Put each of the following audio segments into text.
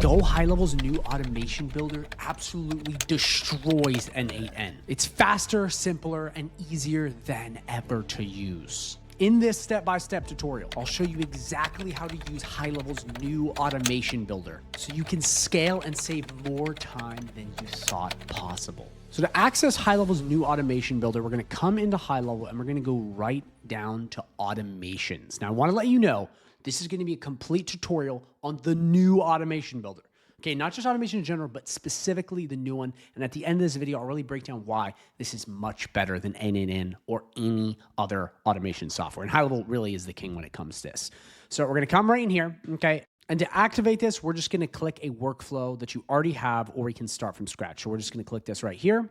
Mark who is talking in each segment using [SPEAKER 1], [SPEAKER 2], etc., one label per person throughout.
[SPEAKER 1] GoHighLevel's new automation builder absolutely destroys N8N. It's faster, simpler, and easier than ever to use. In this step-by-step tutorial, I'll show you exactly how to use HighLevel's new automation builder so you can scale and save more time than you thought possible. So to access HighLevel's new automation builder, we're going to come into HighLevel and we're going to go right down to automations. Now, I want to let you know, this is going to be a complete tutorial on the new automation builder. Okay, not just automation in general, but specifically the new one. And at the end of this video, I'll really break down why this is much better than N8N or any other automation software. And HighLevel really is the king when it comes to this. So we're going to come right in here, okay? And to activate this, we're just going to click a workflow that you already have, or we can start from scratch. So we're just going to click this right here,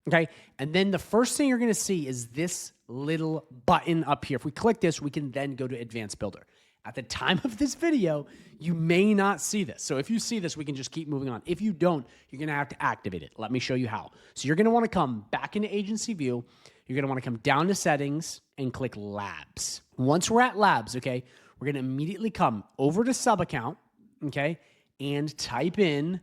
[SPEAKER 1] okay? And then the first thing you're going to see is this little button up here. If we click this, we can then go to Advanced Builder. At the time of this video, you may not see this. So if you see this, we can just keep moving on. If you don't, you're going to have to activate it. Let me show you how. So you're going to want to come back into Agency View. You're going to want to come down to Settings and click Labs. Once we're at Labs, okay, we're going to immediately come over to Sub Account, okay, and type in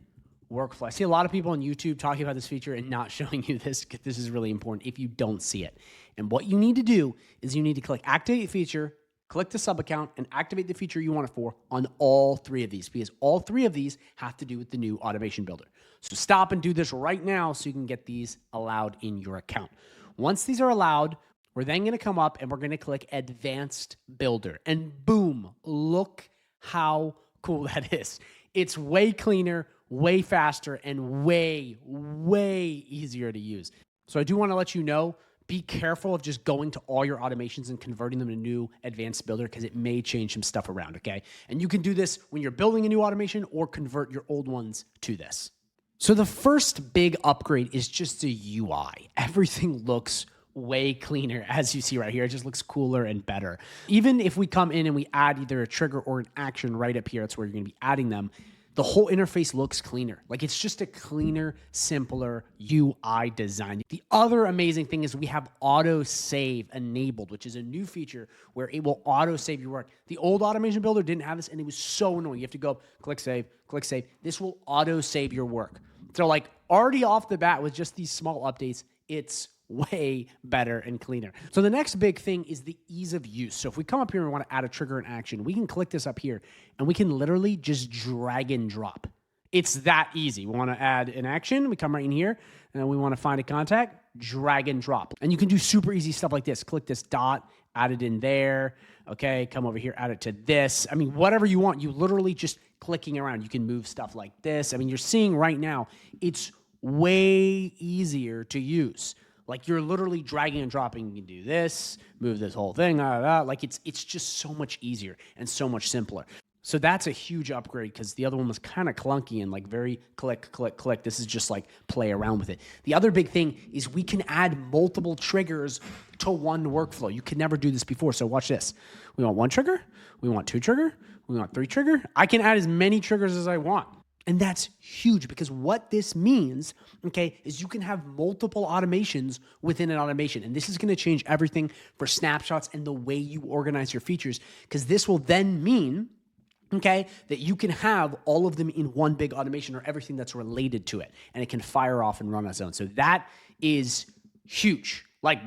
[SPEAKER 1] Workflow. I see a lot of people on YouTube talking about this feature and not showing you this. This is really important if you don't see it. And what you need to do is you need to click Activate Feature, click the sub account, and activate the feature you want it for on all three of these, because all three of these have to do with the new automation builder. So stop and do this right now so you can get these allowed in your account. Once these are allowed, we're then going to come up and we're going to click Advanced Builder. And boom, look how cool that is. It's way cleaner, way faster, and way, way easier to use. So I do want to let you know, be careful of just going to all your automations and converting them to new advanced builder, because it may change some stuff around, okay? And you can do this when you're building a new automation or convert your old ones to this. So the first big upgrade is just the UI. Everything looks way cleaner, as you see right here. It just looks cooler and better. Even if we come in and we add either a trigger or an action right up here, that's where you're going to be adding them, the whole interface looks cleaner. Like, it's just a cleaner, simpler UI design. The other amazing thing is we have auto save enabled, which is a new feature where it will auto save your work. The old automation builder didn't have this, and it was so annoying. You have to go click save, click save. This will auto save your work. So like, already off the bat with just these small updates, it's way better and cleaner. So the next big thing is the ease of use. So if we come up here and want to add a trigger and action, we can click this up here and we can literally just drag and drop. It's that easy. We want to add an action, we come right in here, and we want to find a contact, drag and drop. And you can do super easy stuff like this. Click this dot, add it in there, okay, come over here, add it to this. I mean, whatever you want, you literally just clicking around. You can move stuff like this. I mean, you're seeing right now, it's way easier to use. Like, you're literally dragging and dropping. You can do this, move this whole thing, like it's just so much easier and so much simpler. So that's a huge upgrade, because the other one was kind of clunky and like very click, click, click. This is just like play around with it. The other big thing is we can add multiple triggers to one workflow. You could never do this before. So watch this. We want one trigger. We want two trigger. We want three trigger. I can add as many triggers as I want. And that's huge, because what this means, okay, is you can have multiple automations within an automation. And this is going to change everything for snapshots and the way you organize your features, because this will then mean, okay, that you can have all of them in one big automation, or everything that's related to it, and it can fire off and run on its own. So that is huge, like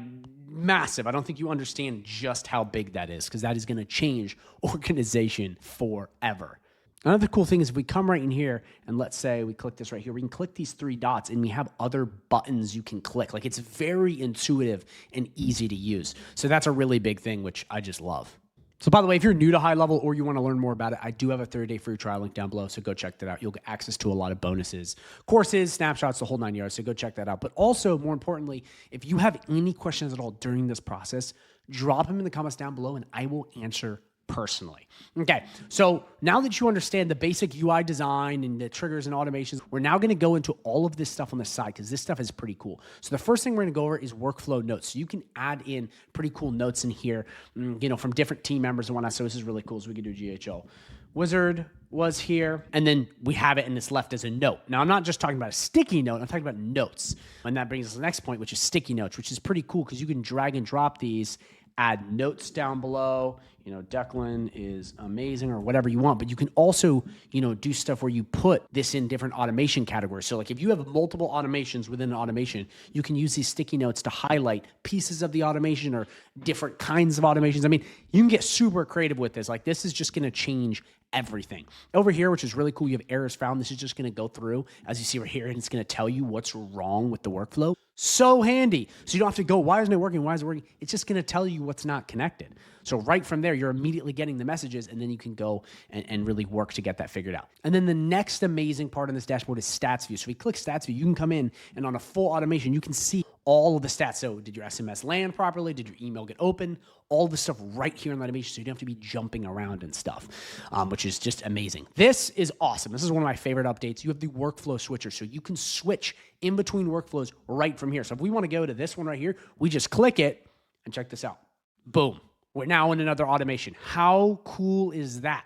[SPEAKER 1] massive. I don't think you understand just how big that is, because that is going to change organization forever. Another cool thing is if we come right in here and let's say we click this right here, we can click these three dots and we have other buttons you can click. Like, it's very intuitive and easy to use. So that's a really big thing, which I just love. So by the way, if you're new to HighLevel or you want to learn more about it, I do have a 30-day free trial link down below. So go check that out. You'll get access to a lot of bonuses, courses, snapshots, the whole 9 yards. So go check that out. But also, more importantly, if you have any questions at all during this process, drop them in the comments down below and I will answer personally. Okay, so now that you understand the basic UI design and the triggers and automations, we're now going to go into all of this stuff on the side, because this stuff is pretty cool. So the first thing we're going to go over is workflow notes. So you can add in pretty cool notes in here, you know, from different team members and whatnot. So this is really cool. So we can do GHL. Wizard was here, and then we have it and it's left as a note. Now, I'm not just talking about a sticky note, I'm talking about notes. And that brings us to the next point, which is sticky notes, which is pretty cool because you can drag and drop these, add notes down below, Declan is amazing or whatever you want, but you can also, do stuff where you put this in different automation categories. So like if you have multiple automations within an automation, you can use these sticky notes to highlight pieces of the automation or different kinds of automations. I mean, you can get super creative with this. Like this is just going to change everything. Over here, which is really cool, you have errors found. This is just going to go through, as you see right here, and it's going to tell you what's wrong with the workflow. So handy. So you don't have to go, why isn't it working? Why is it working? It's just going to tell you what's not connected. So right from there, you're immediately getting the messages, and then you can go and really work to get that figured out. And then the next amazing part on this dashboard is stats view. So we click stats view, you can come in, and on a full automation, you can see all of the stats. So did your SMS land properly? Did your email get open? All the stuff right here in the automation, so you don't have to be jumping around and stuff, which is just amazing. This is awesome. This is one of my favorite updates. You have the workflow switcher, so you can switch in between workflows right from here. So if we want to go to this one right here, we just click it, and check this out. Boom. We're now in another automation. How cool is that?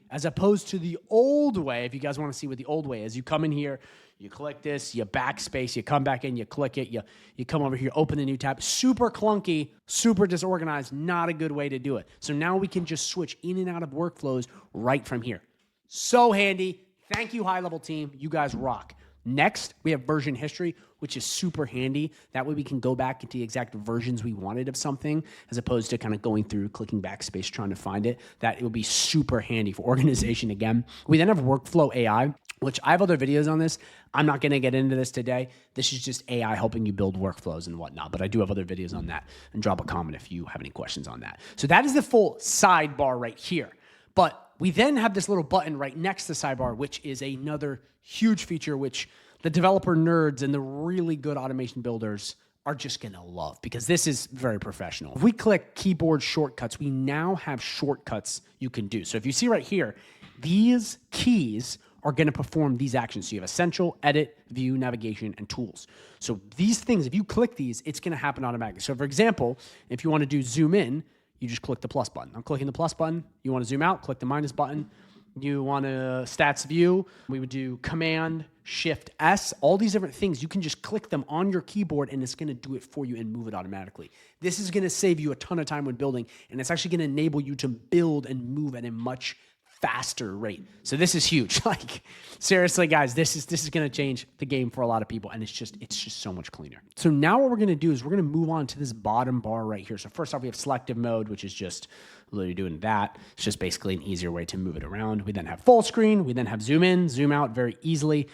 [SPEAKER 1] As opposed to the old way, if you guys want to see what the old way is, you come in here, you click this, you backspace, you come back in, you click it, you come over here, open a new tab. Super clunky, super disorganized, not a good way to do it. So now we can just switch in and out of workflows right from here. So handy. Thank you, high-level team. You guys rock. Next, we have version history, which is super handy. That way we can go back into the exact versions we wanted of something, as opposed to kind of going through, clicking backspace, trying to find it. That it will be super handy for organization again. We then have workflow AI, which I have other videos on this. I'm not going to get into this today. This is just AI helping you build workflows and whatnot, but I do have other videos on that, and drop a comment if you have any questions on that. So that is the full sidebar right here. But we then have this little button right next to the sidebar, which is another huge feature, which the developer nerds and the really good automation builders are just going to love, because this is very professional. If we click keyboard shortcuts, we now have shortcuts you can do. So if you see right here, these keys are going to perform these actions. So you have essential, edit, view, navigation, and tools. So these things, if you click these, it's going to happen automatically. So for example, if you want to do zoom in, you just click the plus button. I'm clicking the plus button. You want to zoom out, click the minus button. You want to stats view, we would do Command Shift S. All these different things, you can just click them on your keyboard and it's going to do it for you and move it automatically. This is going to save you a ton of time when building, and it's actually going to enable you to build and move at a much faster rate. So this is huge. Like seriously, guys, this is going to change the game for a lot of people, and it's just so much cleaner. So now what we're going to do is we're going to move on to this bottom bar right here. So first off, we have selective mode, which is just literally doing that. It's just basically an easier way to move it around. We then have full screen. We then have zoom in, zoom out very easily.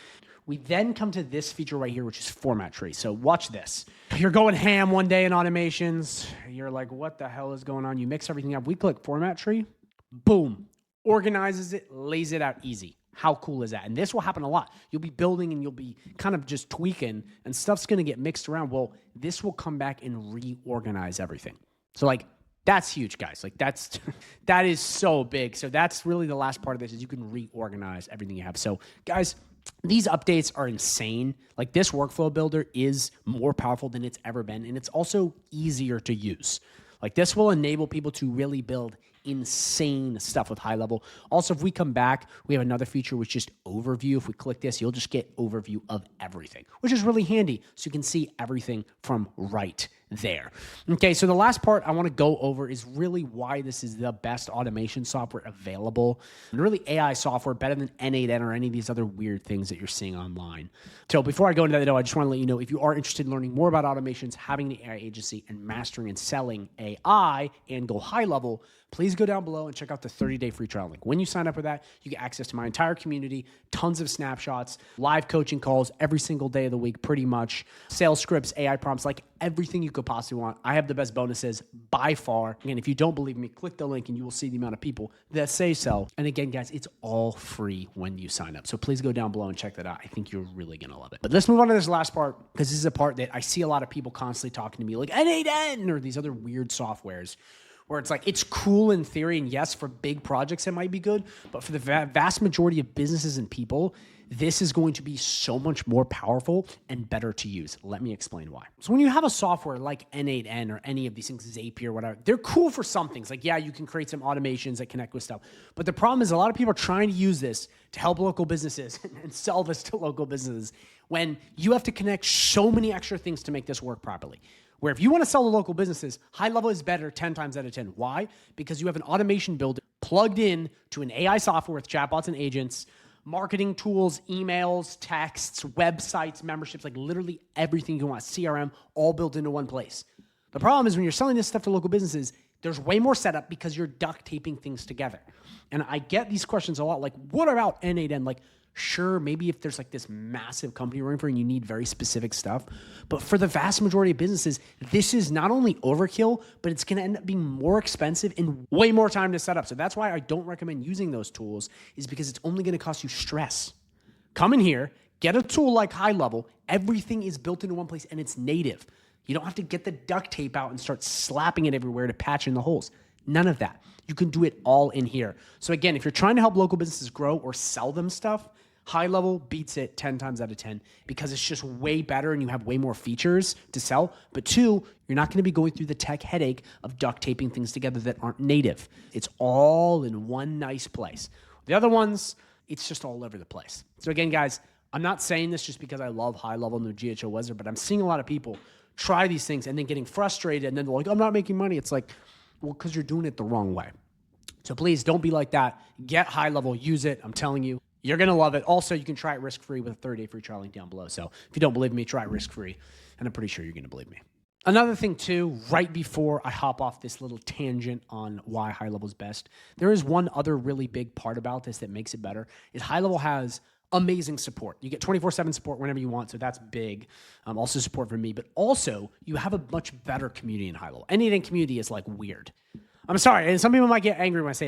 [SPEAKER 1] We then come to this feature right here, which is format tree. So watch this. You're going ham one day in automations. You're like, what the hell is going on? You mix everything up. We click format tree. Boom. Organizes it, lays it out easy. How cool is that? And this will happen a lot. You'll be building and you'll be kind of just tweaking and stuff's going to get mixed around. Well, this will come back and reorganize everything. So like, that's huge, guys. Like that is so big. So that's really the last part of this, is you can reorganize everything you have. So guys, these updates are insane. Like this workflow builder is more powerful than it's ever been. And it's also easier to use. Like this will enable people to really build insane stuff with high level. Also, if we come back, we have another feature, which is just overview. If we click this, you'll just get overview of everything, which is really handy. So you can see everything from right there. Okay, so the last part I want to go over is really why this is the best automation software available. And really AI software better than N8N or any of these other weird things that you're seeing online. So before I go into that though, I just want to let you know, if you are interested in learning more about automations, having the AI agency, and mastering and selling AI and go high level, please go down below and check out the 30-day free trial link. When you sign up for that, you get access to my entire community, tons of snapshots, live coaching calls every single day of the week, pretty much, sales scripts, AI prompts, like everything you could possibly want. I have the best bonuses by far. And if you don't believe me, click the link and you will see the amount of people that say so. And again, guys, it's all free when you sign up. So please go down below and check that out. I think you're really going to love it. But let's move on to this last part, because this is a part that I see a lot of people constantly talking to me like N8N or these other weird softwares, where it's like, it's cool in theory, and yes, for big projects it might be good, but for the vast majority of businesses and people, this is going to be so much more powerful and better to use. Let me explain why. So when you have a software like N8N or any of these things, Zapier, whatever, they're cool for some things. Like, yeah, you can create some automations that connect with stuff. But the problem is a lot of people are trying to use this to help local businesses and sell this to local businesses when you have to connect so many extra things to make this work properly. Where if you want to sell to local businesses, high level is better 10 times out of 10. Why? Because you have an automation builder plugged in to an AI software with chatbots and agents, marketing tools, emails, texts, websites, memberships, like literally everything you want, CRM, all built into one place. The problem is when you're selling this stuff to local businesses, there's way more setup because you're duct taping things together. And I get these questions a lot, like, what about N8N? Like, sure, maybe if there's like this massive company you're running for and you need very specific stuff, but for the vast majority of businesses, this is not only overkill, but it's gonna end up being more expensive and way more time to set up. So that's why I don't recommend using those tools, is because it's only gonna cost you stress. Come in here, get a tool like High Level, everything is built into one place and it's native. You don't have to get the duct tape out and start slapping it everywhere to patch in the holes. None of that. You can do it all in here. So again, if you're trying to help local businesses grow or sell them stuff, High Level beats it 10 times out of 10 because it's just way better and you have way more features to sell. But two, you're not going to be going through the tech headache of duct taping things together that aren't native. It's all in one nice place. The other ones, it's just all over the place. So again, guys, I'm not saying this just because I love High Level and the GHO Wizard, but I'm seeing a lot of people try these things and then getting frustrated and then they're like, I'm not making money. It's like, well, because you're doing it the wrong way. So please don't be like that. Get High Level, use it. I'm telling you, you're going to love it. Also, you can try it risk-free with a 30-day free trial link down below. So if you don't believe me, try it risk-free, and I'm pretty sure you're going to believe me. Another thing too, right before I hop off this little tangent on why High Level is best, there is one other really big part about this that makes it better, is High Level has amazing support. You get 24/7 support whenever you want, so that's big. Also support from me, but also you have a much better community in High Level. N8N community is like weird. I'm sorry, and some people might get angry when I say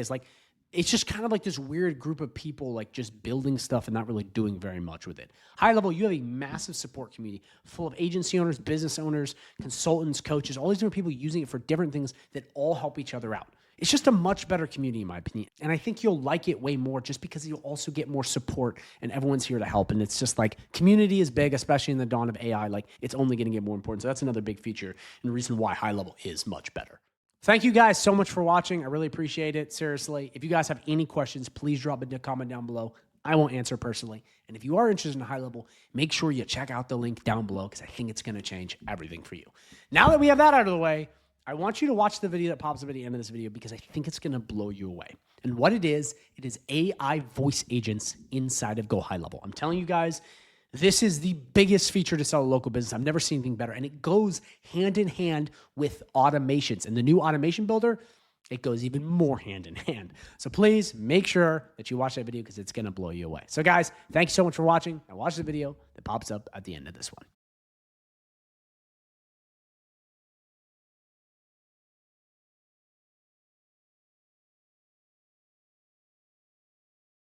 [SPEAKER 1] it's just kind of like this weird group of people like just building stuff and not really doing very much with it. High Level, you have a massive support community full of agency owners, business owners, consultants, coaches, all these different people using it for different things that all help each other out. It's just a much better community in my opinion. And I think you'll like it way more just because you'll also get more support and everyone's here to help. And it's just like community is big, especially in the dawn of AI. Like it's only going to get more important. So that's another big feature and the reason why High Level is much better. Thank you guys so much for watching. I really appreciate it. Seriously, if you guys have any questions, please drop a comment down below. I won't answer personally. And if you are interested in High Level, make sure you check out the link down below because I think it's going to change everything for you. Now that we have that out of the way, I want you to watch the video that pops up at the end of this video because I think it's going to blow you away. And what it is AI voice agents inside of GoHighLevel. I'm telling you guys, this is the biggest feature to sell a local business. I've never seen anything better. And it goes hand in hand with automations. And the new automation builder, it goes even more hand in hand. So please make sure that you watch that video because it's going to blow you away. So guys, thank you so much for watching. Now watch the video that pops up at the end of this one.